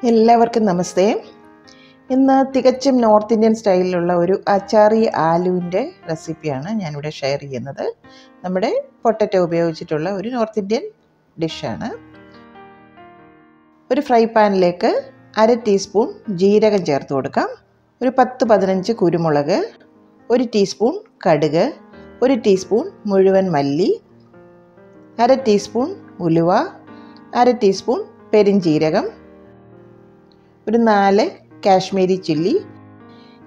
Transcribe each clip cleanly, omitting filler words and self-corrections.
എല്ലാവർക്കും നമസ്തേ. ഇന്ന് തികച്ചും നോർത്ത് ഇന്ത്യൻ സ്റ്റൈലിലുള്ള ഒരു അച്ചാറി ആലുവിൻ്റെ റെസിപ്പിയാണ് ഞാനിവിടെ ഷെയർ ചെയ്യുന്നത്. നമ്മുടെ പൊട്ടറ്റോ ഉപയോഗിച്ചിട്ടുള്ള ഒരു നോർത്ത് ഇന്ത്യൻ ഡിഷാണ്. ഒരു ഫ്രൈ പാനിലേക്ക് 1/2 ടീസ്പൂൺ ജീരകം ചേർത്ത് കൊടുക്കാം. ഒരു 10-15 കുരുമുളക്, 1 ടീസ്പൂൺ കടുക്, 1 ടീസ്പൂൺ മുഴുവൻ മല്ലി, 1/2 ടീസ്പൂൺ ഉലുവ, 1/2 ടീസ്പൂൺ പെരിഞ്ജീരകം, ഒരു 4 കാശ്മീരി ചില്ലി.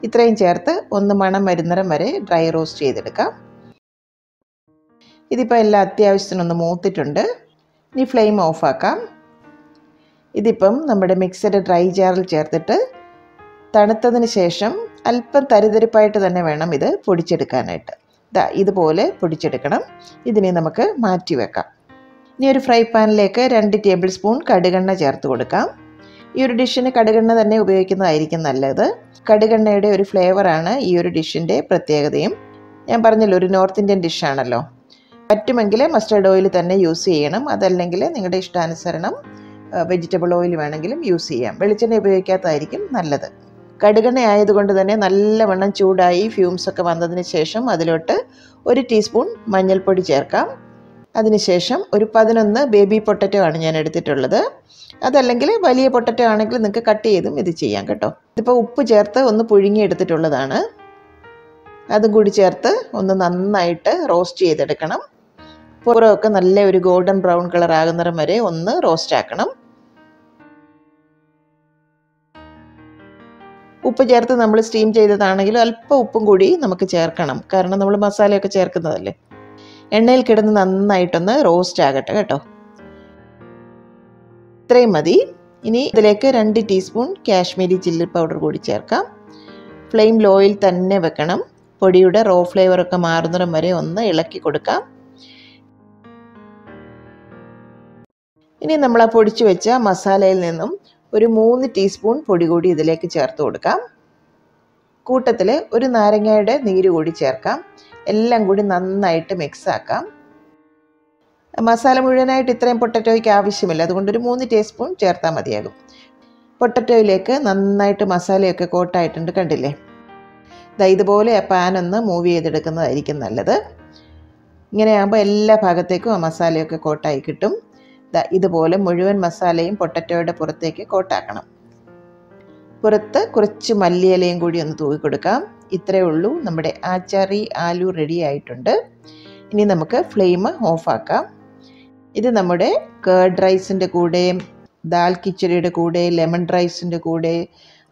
ഇത്രയും ചേർത്ത് ഒന്ന് മണം വരുന്നിടം വരെ ഡ്രൈ റോസ്റ്റ് ചെയ്തെടുക്കാം. ഇതിപ്പോൾ എല്ലാം അത്യാവശ്യത്തിനൊന്ന് മൂത്തിട്ടുണ്ട്. ഇനി ഫ്ലെയിം ഓഫാക്കാം. ഇതിപ്പം നമ്മുടെ മിക്സഡ് ഡ്രൈ ജാറിൽ ചേർത്തിട്ട് തണുത്തതിന് ശേഷം അല്പം തരിതരിപ്പായിട്ട് തന്നെ വേണം ഇത് പൊടിച്ചെടുക്കാനായിട്ട്. ഇതുപോലെ പൊടിച്ചെടുക്കണം. ഇതിനെ നമുക്ക് മാറ്റി വെക്കാം. ഇനി ഒരു ഫ്രൈ പാനിലേക്ക് 2 ടേബിൾ സ്പൂൺ കടുകെണ്ണ ചേർത്ത് കൊടുക്കാം. ഈ ഒരു ഡിഷിന് കടുകെണ്ണ തന്നെ ഉപയോഗിക്കുന്നതായിരിക്കും നല്ലത്. കടുകെണ്ണയുടെ ഒരു ഫ്ലേവറാണ് ഈ ഒരു ഡിഷിൻ്റെ പ്രത്യേകതയും. ഞാൻ പറഞ്ഞല്ലോ, ഒരു നോർത്ത് ഇന്ത്യൻ ഡിഷാണല്ലോ. പറ്റുമെങ്കിൽ മസ്റ്റർഡ് ഓയിൽ തന്നെ യൂസ് ചെയ്യണം. അതല്ലെങ്കിൽ നിങ്ങളുടെ ഇഷ്ടാനുസരണം വെജിറ്റബിൾ ഓയിൽ വേണമെങ്കിലും യൂസ് ചെയ്യാം. വെളിച്ചെണ്ണ ഉപയോഗിക്കാത്തതായിരിക്കും നല്ലത്. കടുകെണ്ണ ആയതുകൊണ്ട് തന്നെ നല്ലവണ്ണം ചൂടായി ഫ്യൂംസൊക്കെ വന്നതിന് ശേഷം അതിലോട്ട് 1 ടീസ്പൂൺ മഞ്ഞൾപ്പൊടി ചേർക്കാം. അതിനുശേഷം ഒരു 11 ബേബി പൊട്ടറ്റോ ആണ് ഞാൻ എടുത്തിട്ടുള്ളത്. അതല്ലെങ്കിൽ വലിയ പൊട്ടറ്റോ ആണെങ്കിൽ നിങ്ങൾക്ക് കട്ട് ചെയ്തും ഇത് ചെയ്യാം കേട്ടോ. ഇതിപ്പോൾ ഉപ്പ് ചേർത്ത് ഒന്ന് പുഴുങ്ങിയെടുത്തിട്ടുള്ളതാണ്. അതും കൂടി ചേർത്ത് ഒന്ന് നന്നായിട്ട് റോസ്റ്റ് ചെയ്തെടുക്കണം. പുറമൊക്കെ നല്ല ഒരു ഗോൾഡൻ ബ്രൗൺ കളർ ആകുന്നിടം വരെ ഒന്ന് റോസ്റ്റ് ആക്കണം. ഉപ്പ് ചേർത്ത് നമ്മൾ സ്റ്റീം ചെയ്തതാണെങ്കിലും അല്പം ഉപ്പും കൂടി നമുക്ക് ചേർക്കണം. കാരണം നമ്മൾ മസാലയൊക്കെ ചേർക്കുന്നതല്ലേ. എണ്ണയിൽ കിടന്ന് നന്നായിട്ടൊന്ന് റോസ്റ്റ് ആകട്ടെ കേട്ടോ. ഇത്രയും മതി. ഇനി ഇതിലേക്ക് 2 ടീസ്പൂൺ കാശ്മീരി ചില്ലി പൗഡർ കൂടി ചേർക്കാം. ഫ്ലെയിം ലോയിൽ തന്നെ വെക്കണം. പൊടിയുടെ റോ ഫ്ലേവറൊക്കെ മാറുന്നിടം വരെ ഒന്ന് ഇളക്കി കൊടുക്കാം. ഇനി നമ്മൾ ആ പൊടിച്ചു വെച്ച മസാലയിൽ നിന്നും ഒരു 3 ടീസ്പൂൺ പൊടി കൂടി ഇതിലേക്ക് ചേർത്ത് കൊടുക്കാം. കൂട്ടത്തിൽ ഒരു നാരങ്ങയുടെ നീര് കൂടി ചേർക്കാം. എല്ലാം കൂടി നന്നായിട്ട് മിക്സ് ആക്കാം. മസാല മുഴുവനായിട്ട് ഇത്രയും പൊട്ടറ്റോയ്ക്ക് ആവശ്യമില്ല. അതുകൊണ്ട് ഒരു 3 ടീസ്പൂൺ ചേർത്താൽ മതിയാകും. പൊട്ടറ്റോയിലേക്ക് നന്നായിട്ട് മസാലയൊക്കെ കോട്ടായിട്ടുണ്ട്, കണ്ടില്ലേ. ഇതുപോലെ ആ പാനൊന്ന് മൂവ് ചെയ്തെടുക്കുന്നതായിരിക്കും നല്ലത്. ഇങ്ങനെയാകുമ്പോൾ എല്ലാ ഭാഗത്തേക്കും ആ മസാലയൊക്കെ കോട്ടായി കിട്ടും. ഇതുപോലെ മുഴുവൻ മസാലയും പൊട്ടറ്റോയുടെ പുറത്തേക്ക് കോട്ടാക്കണം. പുറത്ത് കുറച്ച് മല്ലിയിലയും കൂടി ഒന്ന് തൂവി കൊടുക്കാം. ഇത്രയേ ഉള്ളൂ, നമ്മുടെ ആച്ചാറി ആലു റെഡി ആയിട്ടുണ്ട്. ഇനി നമുക്ക് ഫ്ലെയിം ഓഫാക്കാം. ഇത് നമ്മുടെ കേർഡ് റൈസിൻ്റെ കൂടെയും ദാൽ കിച്ചടിയുടെ കൂടെ, ലെമൺ റൈസിൻ്റെ കൂടെ,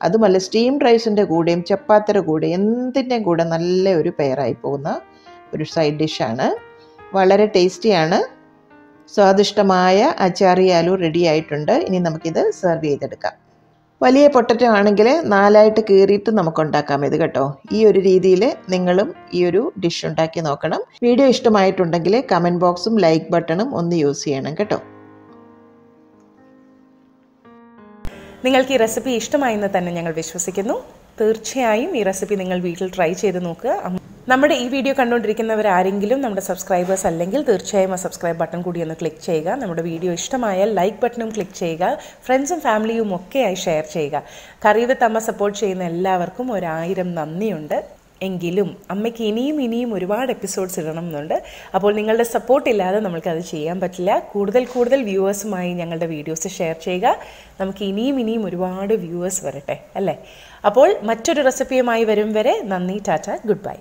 അതുമല്ല സ്റ്റീംഡ് റൈസിൻ്റെ കൂടെയും ചപ്പാത്തിയുടെ കൂടെ എന്തിൻ്റെയും കൂടെ നല്ല ഒരു പെയറായി പോകുന്ന ഒരു സൈഡ് ഡിഷാണ്. വളരെ ടേസ്റ്റിയാണ്. സ്വാദിഷ്ടമായ അച്ചാറി ആലു റെഡി ആയിട്ടുണ്ട്. ഇനി നമുക്കിത് സെർവ് ചെയ്തെടുക്കാം. വലിയ പൊട്ടറ്റോ ആണെങ്കിൽ 4ആയിട്ട് കീറിയിട്ട് നമുക്ക് ഉണ്ടാക്കാം ഇത് കേട്ടോ. ഈ ഒരു രീതിയിൽ നിങ്ങളും ഈ ഒരു ഡിഷ് ഉണ്ടാക്കി നോക്കണം. വീഡിയോ ഇഷ്ടമായിട്ടുണ്ടെങ്കിൽ കമൻറ്റ് ബോക്സും ലൈക്ക് ബട്ടണും ഒന്ന് യൂസ് ചെയ്യണം കേട്ടോ. നിങ്ങൾക്ക് ഈ റെസിപ്പി ഇഷ്ടമായെന്ന് തന്നെ ഞങ്ങൾ വിശ്വസിക്കുന്നു. തീർച്ചയായും ഈ റെസിപ്പി നിങ്ങൾ വീട്ടിൽ ട്രൈ ചെയ്ത് നോക്കുക. നമ്മുടെ ഈ വീഡിയോ കണ്ടുകൊണ്ടിരിക്കുന്നവരാരെങ്കിലും നമ്മുടെ സബ്സ്ക്രൈബേഴ്സ് അല്ലെങ്കിൽ തീർച്ചയായും ആ സബ്സ്ക്രൈബ് ബട്ടൺ കൂടി ഒന്ന് ക്ലിക്ക് ചെയ്യുക. നമ്മുടെ വീഡിയോ ഇഷ്ടമായാൽ ലൈക്ക് ബട്ടണും ക്ലിക്ക് ചെയ്യുക. ഫ്രണ്ട്സും ഫാമിലിയും ഒക്കെയായി ഷെയർ ചെയ്യുക. കറി വിത്ത് അമ്മ സപ്പോർട്ട് ചെയ്യുന്ന എല്ലാവർക്കും 1000 നന്ദിയുണ്ട്. എങ്കിലും അമ്മയ്ക്ക് ഇനിയും ഒരുപാട് എപ്പിസോഡ്സ് ഇടണം എന്നുണ്ട്. അപ്പോൾ നിങ്ങളുടെ സപ്പോർട്ടില്ലാതെ നമ്മൾക്കത് ചെയ്യാൻ പറ്റില്ല. കൂടുതൽ വ്യൂവേഴ്സുമായി ഞങ്ങളുടെ വീഡിയോസ് ഷെയർ ചെയ്യുക. നമുക്ക് ഇനിയും ഒരുപാട് വ്യൂവേഴ്സ് വരട്ടെ അല്ലേ. അപ്പോൾ മറ്റൊരു റെസിപ്പിയുമായി വരും വരെ നന്ദി, ടാറ്റ, ഗുഡ് ബൈ.